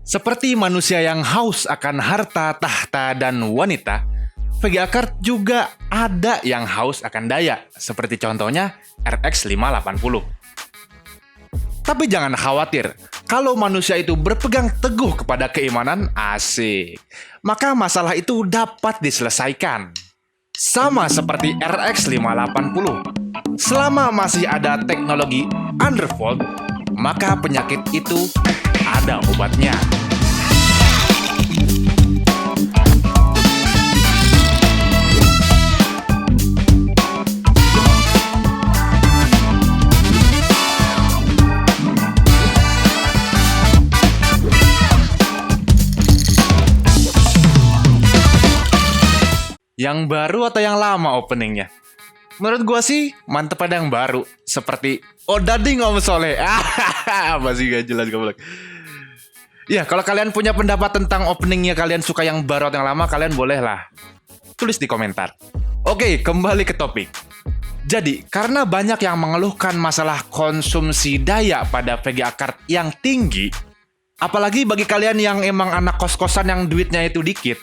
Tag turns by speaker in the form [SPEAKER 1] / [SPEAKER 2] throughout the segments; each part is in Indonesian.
[SPEAKER 1] Seperti manusia yang haus akan harta, tahta, dan wanita, VGA card juga ada yang haus akan daya, seperti contohnya RX 580. Tapi jangan khawatir, kalau manusia itu berpegang teguh kepada keimanan, asik, maka masalah itu dapat diselesaikan. Sama seperti RX 580, selama masih ada teknologi undervolt, maka penyakit itu ada obatnya. Yang baru atau yang lama openingnya? Menurut gua sih mantep ada yang baru, seperti Odading Om Soleh. Masih gak jelas goblok. Ya, kalau kalian punya pendapat tentang openingnya, kalian suka yang baru atau yang lama, kalian boleh lah tulis di komentar. Oke, kembali ke topik. Jadi, karena banyak yang mengeluhkan masalah konsumsi daya pada VGA card yang tinggi, apalagi bagi kalian yang emang anak kos-kosan yang duitnya itu dikit,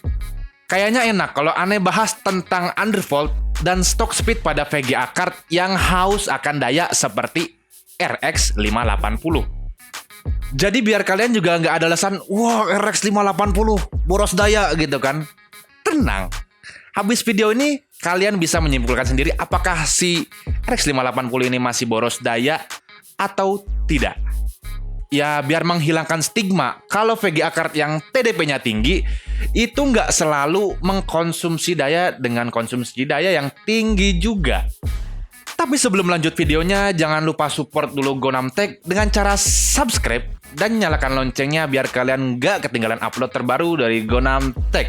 [SPEAKER 1] kayaknya enak kalau aneh bahas tentang undervolt dan stock speed pada VGA card yang haus akan daya seperti RX 580. Jadi biar kalian juga nggak ada alasan, wah RX 580 boros daya gitu kan. Tenang, habis video ini kalian bisa menyimpulkan sendiri apakah si RX 580 ini masih boros daya atau tidak. Ya biar menghilangkan stigma kalau VGA card yang TDP-nya tinggi itu nggak selalu mengkonsumsi daya dengan konsumsi daya yang tinggi juga. Tapi sebelum lanjut videonya, jangan lupa support dulu GoNamTech dengan cara subscribe dan nyalakan loncengnya biar kalian nggak ketinggalan upload terbaru dari GoNamTech.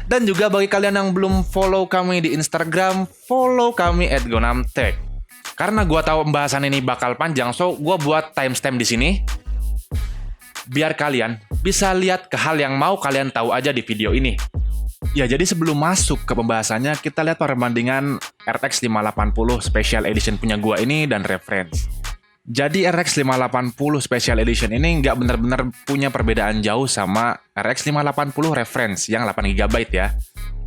[SPEAKER 1] Dan juga bagi kalian yang belum follow kami di Instagram, follow kami @GoNamTech. Karena gua tahu pembahasan ini bakal panjang, so gua buat timestamp di sini biar kalian bisa lihat ke hal yang mau kalian tahu aja di video ini. Ya, jadi sebelum masuk ke pembahasannya, kita lihat perbandingan RX 580 Special Edition punya gua ini dan reference. Jadi RX 580 Special Edition ini nggak benar-benar punya perbedaan jauh sama RX 580 reference yang 8GB ya.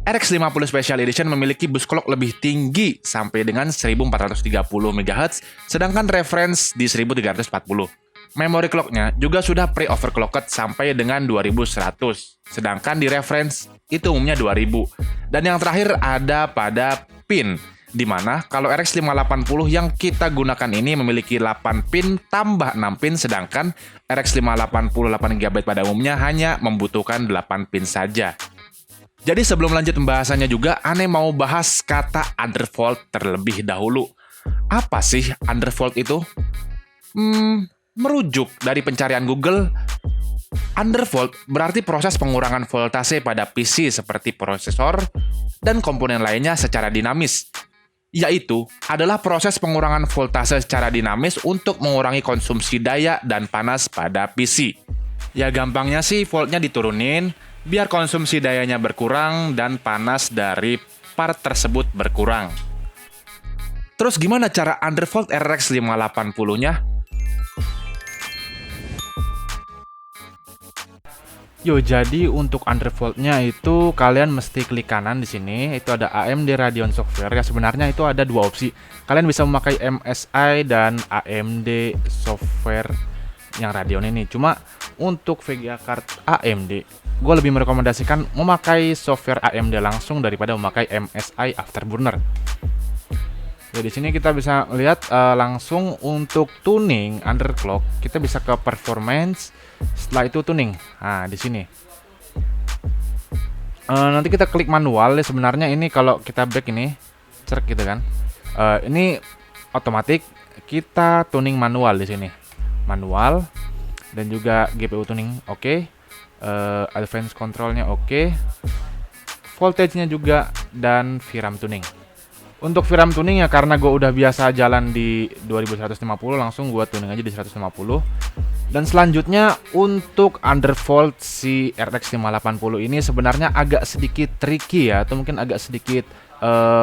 [SPEAKER 1] RX 50 Special Edition memiliki bus clock lebih tinggi sampai dengan 1430 MHz, sedangkan reference di 1340. Memory clock-nya juga sudah pre-overclocked sampai dengan 2100, sedangkan di reference itu umumnya 2000. Dan yang terakhir ada pada pin, di mana kalau RX 580 yang kita gunakan ini memiliki 8 pin tambah 6 pin, sedangkan RX 580 8GB pada umumnya hanya membutuhkan 8 pin saja. Jadi sebelum lanjut pembahasannya juga, aneh mau bahas kata undervolt terlebih dahulu. Apa sih undervolt itu? Merujuk dari pencarian Google, undervolt berarti proses pengurangan voltase pada PC seperti prosesor dan komponen lainnya secara dinamis. Yaitu adalah proses pengurangan voltase secara dinamis untuk mengurangi konsumsi daya dan panas pada PC. Ya gampangnya sih voltnya diturunin biar konsumsi dayanya berkurang dan panas dari part tersebut berkurang. Terus gimana cara undervolt RX 580-nya? Yo, jadi untuk undervolt-nya itu kalian mesti klik kanan di sini. Itu ada AMD Radeon Software. Ya sebenarnya itu ada dua opsi. Kalian bisa memakai MSI dan AMD Software yang Radeon ini. Cuma untuk VGA card AMD, gue lebih merekomendasikan memakai software AMD langsung daripada memakai MSI Afterburner. Ya, di sini kita bisa lihat langsung untuk tuning underclock, kita bisa ke performance, setelah itu tuning. Nah, di sini. Nanti kita klik manual. Ya, sebenarnya ini kalau kita back ini, cerk gitu kan. Ini otomatis kita tuning manual di sini. Manual dan juga GPU tuning oke. Advance controlnya oke. Voltage-nya juga dan VRAM tuning. Untuk VRAM tuning ya karena gue udah biasa jalan di 2150, langsung gue tuning aja di 150. Dan selanjutnya untuk undervolt si RX 580 ini sebenarnya agak sedikit tricky ya, atau mungkin agak sedikit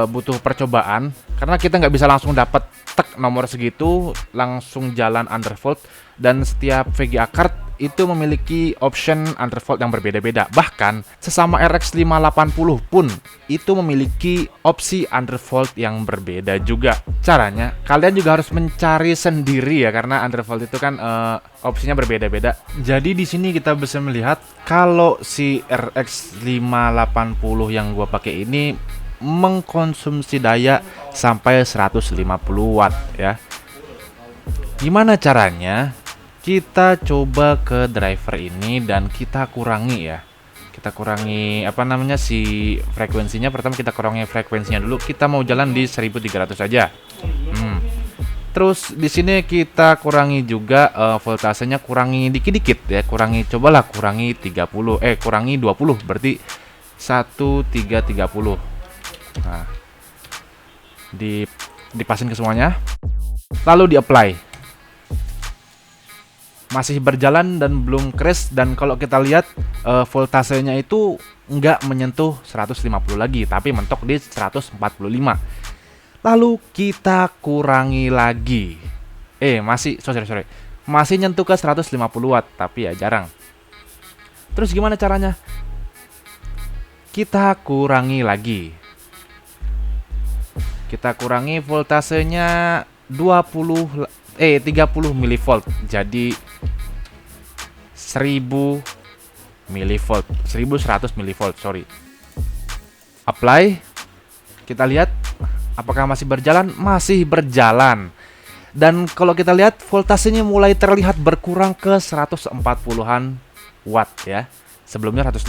[SPEAKER 1] butuh percobaan karena kita nggak bisa langsung dapat tek nomor segitu langsung jalan undervolt, dan setiap VGA card itu memiliki option undervolt yang berbeda-beda. Bahkan sesama RX 580 pun itu memiliki opsi undervolt yang berbeda juga. Caranya kalian juga harus mencari sendiri ya, karena undervolt itu kan opsinya berbeda-beda. Jadi di sini kita bisa melihat kalau si RX 580 yang gua pakai ini mengkonsumsi daya sampai 150 watt ya. Gimana caranya? Kita coba ke driver ini dan kita kurangi ya. Kita kurangi apa namanya si frekuensinya. Pertama kita kurangi frekuensinya dulu. Kita mau jalan di 1300 saja. Terus di sini kita kurangi juga voltasenya, kurangi dikit-dikit ya. Cobalah kurangi 30. Kurangi 20 berarti 1330. Nah, dipasin ke semuanya. Lalu di apply. Masih berjalan dan belum crash, dan kalau kita lihat voltasenya itu nggak menyentuh 150 lagi, tapi mentok di 145. Lalu kita kurangi lagi. Masih nyentuh ke 150 watt, tapi ya jarang. Terus gimana caranya? Kita kurangi lagi. Kita kurangi voltasenya 30 mV, jadi 1000 mV, 1100 mV, sorry. Apply. Kita lihat apakah masih berjalan? Masih berjalan. Dan kalau kita lihat voltasenya mulai terlihat berkurang ke 140-an watt ya. Sebelumnya 150.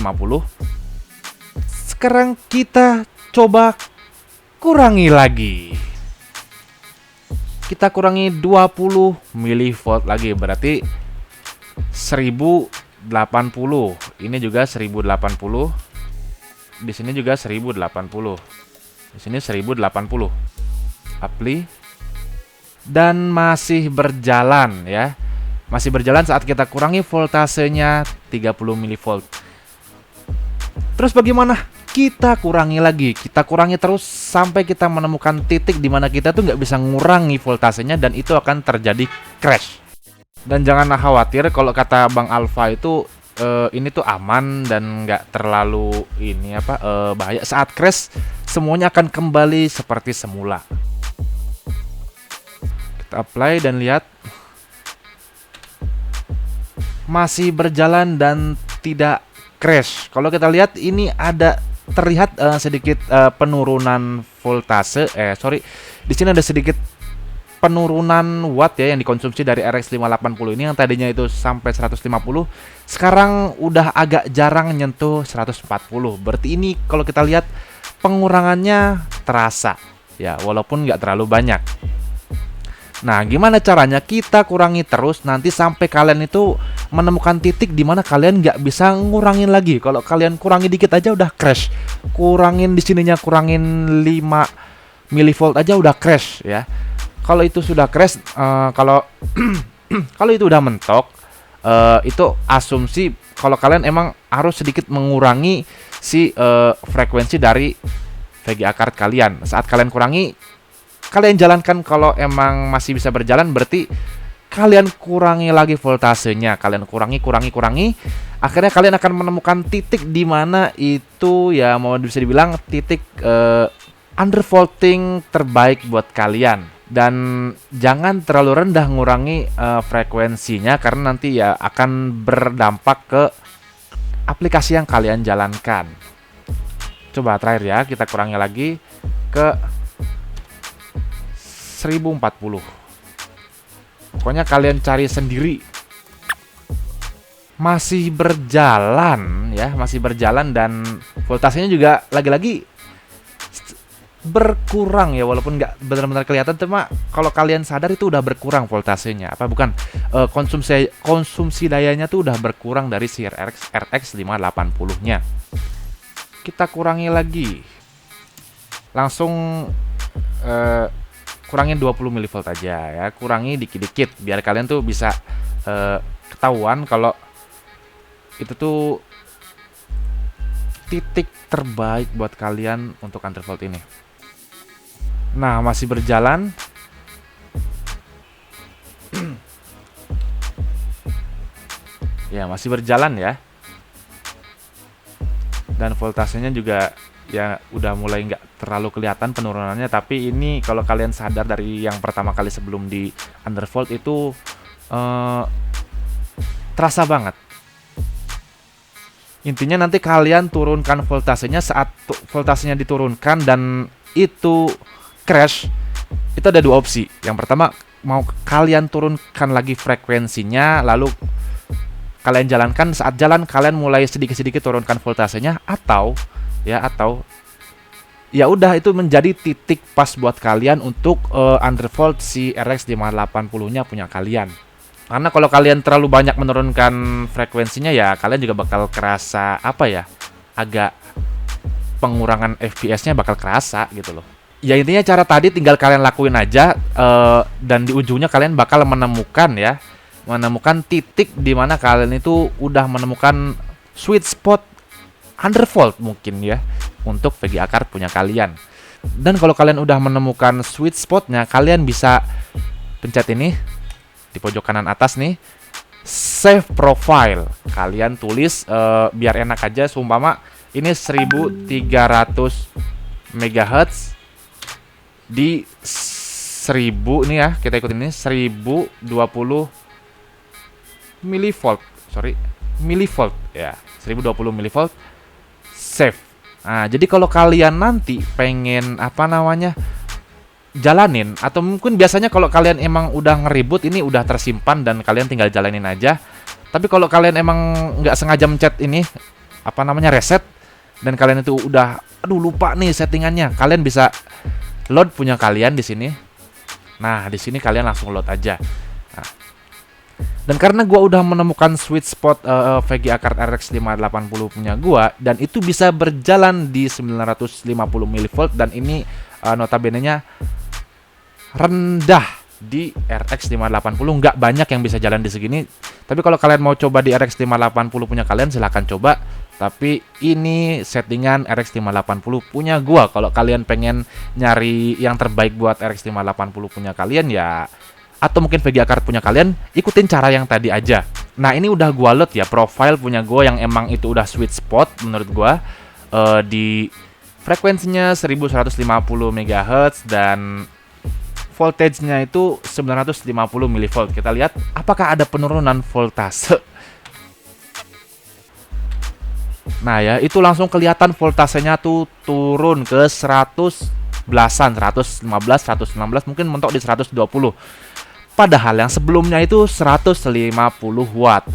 [SPEAKER 1] Sekarang kita coba kurangi lagi. Kita kurangi 20 mV lagi, berarti 1080. Ini juga 1080. Di sini juga 1080. Di sini 1080. Apply. Dan masih berjalan ya. Masih berjalan saat kita kurangi voltasenya 30 mV. Terus bagaimana? Kita kurangi lagi, kita kurangi terus sampai kita menemukan titik di mana kita tuh nggak bisa ngurangi voltasenya, dan itu akan terjadi crash. Dan jangan khawatir, kalau kata Bang Alfa itu ini tuh aman dan nggak terlalu bahaya. Saat crash semuanya akan kembali seperti semula. Kita apply dan lihat masih berjalan dan tidak crash. Kalau kita lihat ini ada terlihat sedikit penurunan voltase. Di sini ada sedikit penurunan watt ya yang dikonsumsi dari RX 580 ini, yang tadinya itu sampai 150, sekarang udah agak jarang nyentuh 140. Berarti ini kalau kita lihat pengurangannya terasa ya, walaupun nggak terlalu banyak. Nah, gimana caranya? Kita kurangi terus nanti sampai kalian itu menemukan titik di mana kalian nggak bisa ngurangin lagi. Kalau kalian kurangi dikit aja udah crash. Kurangin di sininya, kurangin 5 mV aja udah crash ya. Kalau itu sudah crash, kalau kalau itu udah mentok, itu asumsi kalau kalian emang harus sedikit mengurangi si frekuensi dari VGA card kalian. Saat kalian kurangi, kalian jalankan. Kalau emang masih bisa berjalan, berarti kalian kurangi lagi voltasenya. Kalian kurangi. Akhirnya kalian akan menemukan titik di mana itu ya mau bisa dibilang titik undervolting terbaik buat kalian. Dan jangan terlalu rendah ngurangi frekuensinya, karena nanti ya akan berdampak ke aplikasi yang kalian jalankan. Coba terakhir ya, kita kurangi lagi ke 1040. Pokoknya kalian cari sendiri. Masih berjalan ya, masih berjalan, dan voltasenya juga lagi-lagi berkurang ya, walaupun nggak benar-benar kelihatan, cuma kalau kalian sadar itu udah berkurang voltasenya. Konsumsi dayanya tuh udah berkurang dari si RX 580-nya. Kita kurangi lagi. Langsung kurangin 20 mV aja ya, kurangi dikit-dikit biar kalian tuh bisa ketahuan kalau itu tuh titik terbaik buat kalian untuk undervolt ini. Nah, masih berjalan. Ya, masih berjalan ya. Dan voltasenya juga ya udah mulai nggak terlalu kelihatan penurunannya, tapi ini kalau kalian sadar dari yang pertama kali sebelum di undervolt itu terasa banget. Intinya nanti kalian turunkan voltasenya, saat voltasenya diturunkan dan itu crash, itu ada dua opsi. Yang pertama, mau kalian turunkan lagi frekuensinya, lalu kalian jalankan, saat jalan kalian mulai sedikit-sedikit turunkan voltasenya, atau ya udah itu menjadi titik pas buat kalian untuk undervolt si RX 580-nya punya kalian. Karena kalau kalian terlalu banyak menurunkan frekuensinya ya kalian juga bakal kerasa agak pengurangan FPS-nya bakal kerasa gitu loh. Ya intinya cara tadi tinggal kalian lakuin aja, dan di ujungnya kalian bakal menemukan titik di mana kalian itu udah menemukan sweet spot undervolt mungkin ya untuk VGA card punya kalian. Dan kalau kalian udah menemukan sweet spotnya, kalian bisa pencet ini di pojok kanan atas nih, save profile. Kalian tulis biar enak aja, seumpama ini 1300 MHz di 1000 nih ya, kita ikutin ini 1020 millivolt ya, 1020 millivolt, save. Nah, jadi kalau kalian nanti pengen jalanin, atau mungkin biasanya kalau kalian emang udah ngeribut, ini udah tersimpan dan kalian tinggal jalanin aja. Tapi kalau kalian emang nggak sengaja mencet ini reset, dan kalian itu udah lupa nih settingannya, kalian bisa load punya kalian di sini. Nah, di sini kalian langsung load aja. Nah, dan karena gua udah menemukan sweet spot VGA card RX 580 punya gua, dan itu bisa berjalan di 950 mV, dan ini notabene-nya rendah di RX 580, nggak banyak yang bisa jalan di segini. Tapi kalau kalian mau coba di RX 580 punya kalian, silahkan coba. Tapi ini settingan RX 580 punya gua. Kalau kalian pengen nyari yang terbaik buat RX 580 punya kalian ya, atau mungkin VGA card punya kalian, ikutin cara yang tadi aja. Nah, ini udah gua load ya profile punya gua yang emang itu udah sweet spot menurut gua, di frekuensinya 1150 MHz dan voltage-nya itu 950 mV. Kita lihat apakah ada penurunan voltase. Nah ya, itu langsung kelihatan voltasenya tuh turun ke 100 belasan, 115, 116, mungkin mentok di 120. Padahal yang sebelumnya itu 150 watt.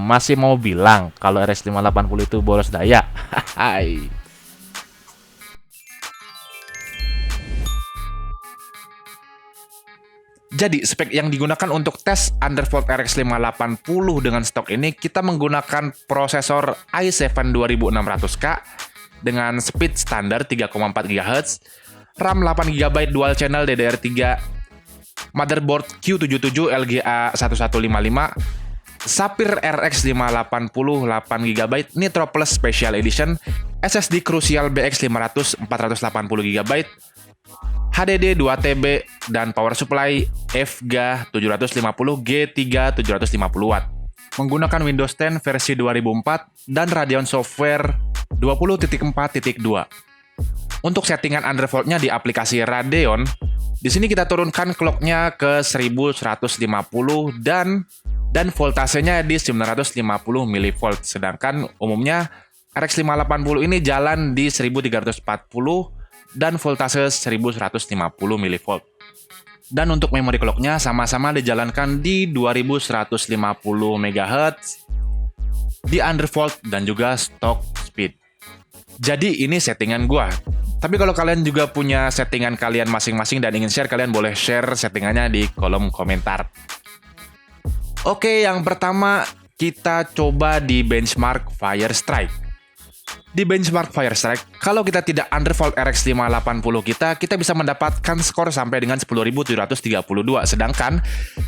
[SPEAKER 1] Masih mau bilang kalau RX 580 itu boros daya? Hai. Jadi, spek yang digunakan untuk tes undervolt RX 580 dengan stok ini, kita menggunakan prosesor i7 2600K dengan speed standar 3,4 GHz, RAM 8 GB dual channel DDR3, motherboard Q77 LGA 1155, Sapphire RX 580 8 GB Nitro Plus Special Edition, SSD Crucial BX 500 480 GB, HDD 2TB, dan power supply FGA 750 G3 750 watt. Menggunakan Windows 10 versi 2004 dan Radeon Software 20.4.2. Untuk settingan undervoltnya di aplikasi Radeon, di sini kita turunkan clocknya ke 1150 dan voltasenya di 950 mV. Sedangkan umumnya RX 580 ini jalan di 1340 dan voltase 1150 mV. Dan untuk memori clocknya sama-sama dijalankan di 2150 MHz di undervolt dan juga stock speed. Jadi ini settingan gua. Tapi kalau kalian juga punya settingan kalian masing-masing dan ingin share, kalian boleh share settingannya di kolom komentar. Oke, yang pertama kita coba di benchmark Firestrike. Di benchmark Firestrike, kalau kita tidak undervolt RX 580 kita bisa mendapatkan skor sampai dengan 10.732. Sedangkan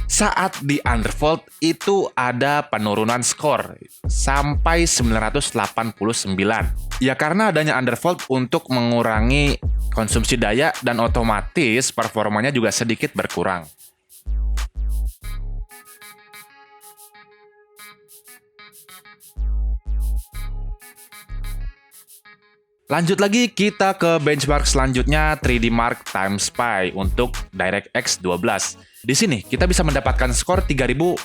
[SPEAKER 1] saat di undervolt itu ada penurunan skor sampai 989. Ya karena adanya undervolt untuk mengurangi konsumsi daya dan otomatis performanya juga sedikit berkurang. Lanjut lagi kita ke benchmark selanjutnya 3D Mark Time Spy untuk DirectX 12. Di sini kita bisa mendapatkan skor 3944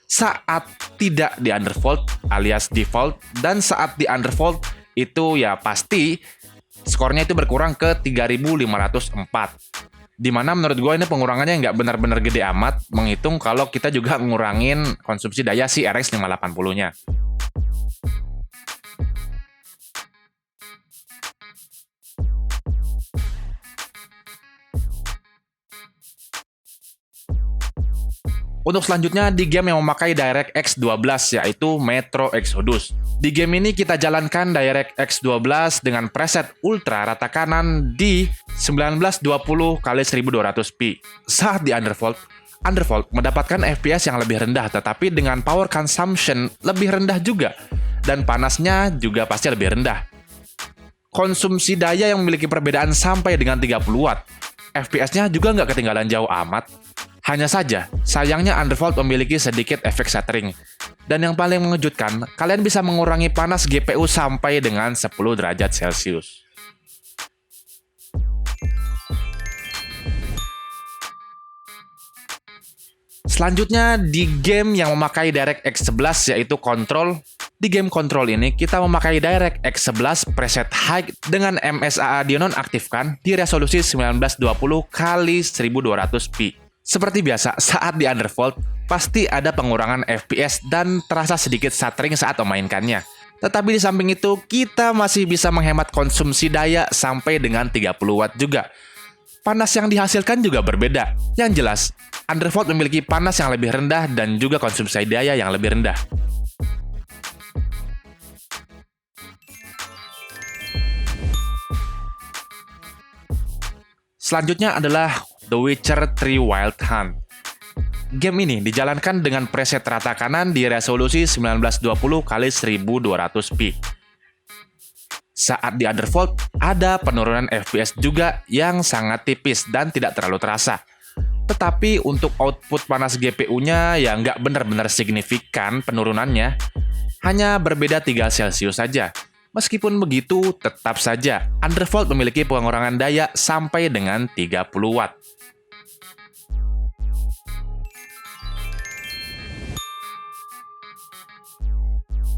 [SPEAKER 1] saat tidak di underfold alias default, dan saat di underfold itu ya pasti skornya itu berkurang ke 3504. Dimana menurut gue ini pengurangannya nggak benar-benar gede amat, menghitung kalau kita juga ngurangin konsumsi daya si RX 580-nya. Untuk selanjutnya di game yang memakai DirectX 12 yaitu Metro Exodus. Di game ini kita jalankan DirectX 12 dengan preset ultra rata kanan di 1920x1200p. Saat di underfold mendapatkan FPS yang lebih rendah tetapi dengan power consumption lebih rendah juga, dan panasnya juga pasti lebih rendah. Konsumsi daya yang memiliki perbedaan sampai dengan 30 watt. FPS-nya juga nggak ketinggalan jauh amat. Hanya saja, sayangnya underfold memiliki sedikit efek shuttering. Dan yang paling mengejutkan, kalian bisa mengurangi panas GPU sampai dengan 10 derajat Celcius. Selanjutnya, di game yang memakai DirectX 11 yaitu Control. Di game Control ini, kita memakai DirectX 11 preset high dengan MSAA dinonaktifkan di resolusi 1920x1200p. Seperti biasa, saat di underfold, pasti ada pengurangan FPS dan terasa sedikit shuttering saat memainkannya. Tetapi di samping itu, kita masih bisa menghemat konsumsi daya sampai dengan 30 watt juga. Panas yang dihasilkan juga berbeda. Yang jelas, underfold memiliki panas yang lebih rendah dan juga konsumsi daya yang lebih rendah. Selanjutnya adalah The Witcher 3 Wild Hunt. Game ini dijalankan dengan preset rata kanan di resolusi 1920x1200p. Saat di underfold, ada penurunan FPS juga yang sangat tipis dan tidak terlalu terasa. Tetapi untuk output panas GPU-nya ya nggak benar-benar signifikan penurunannya, hanya berbeda 3 Celcius saja. Meskipun begitu, tetap saja underfold memiliki pengurangan daya sampai dengan 30 watt.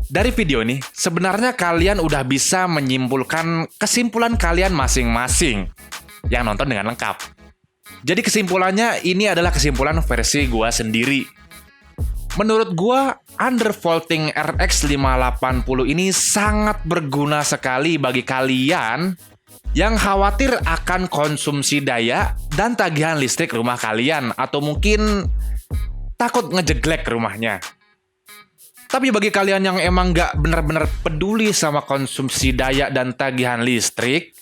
[SPEAKER 1] Dari video ini, sebenarnya kalian udah bisa menyimpulkan kesimpulan kalian masing-masing yang nonton dengan lengkap. Jadi kesimpulannya ini adalah kesimpulan versi gua sendiri. Menurut gua, undervolting RX 580 ini sangat berguna sekali bagi kalian yang khawatir akan konsumsi daya dan tagihan listrik rumah kalian, atau mungkin takut ngejeglek rumahnya. Tapi bagi kalian yang emang nggak benar-benar peduli sama konsumsi daya dan tagihan listrik,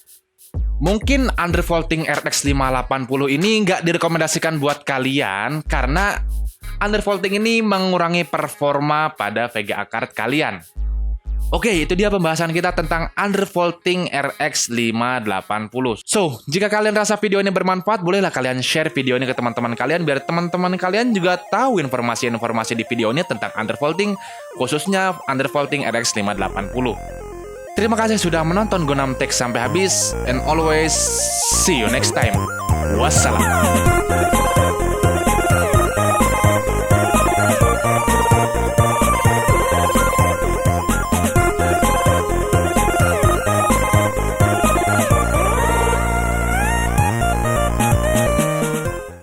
[SPEAKER 1] mungkin undervolting RX 580 ini nggak direkomendasikan buat kalian karena undervolting ini mengurangi performa pada VGA card kalian. Oke, itu dia pembahasan kita tentang undervolting RX 580. So, jika kalian rasa video ini bermanfaat, bolehlah kalian share video ini ke teman-teman kalian biar teman-teman kalian juga tahu informasi-informasi di video ini tentang undervolting, khususnya undervolting RX 580. Terima kasih sudah menonton Gonam Tech sampai habis, and always see you next time. Wassalam.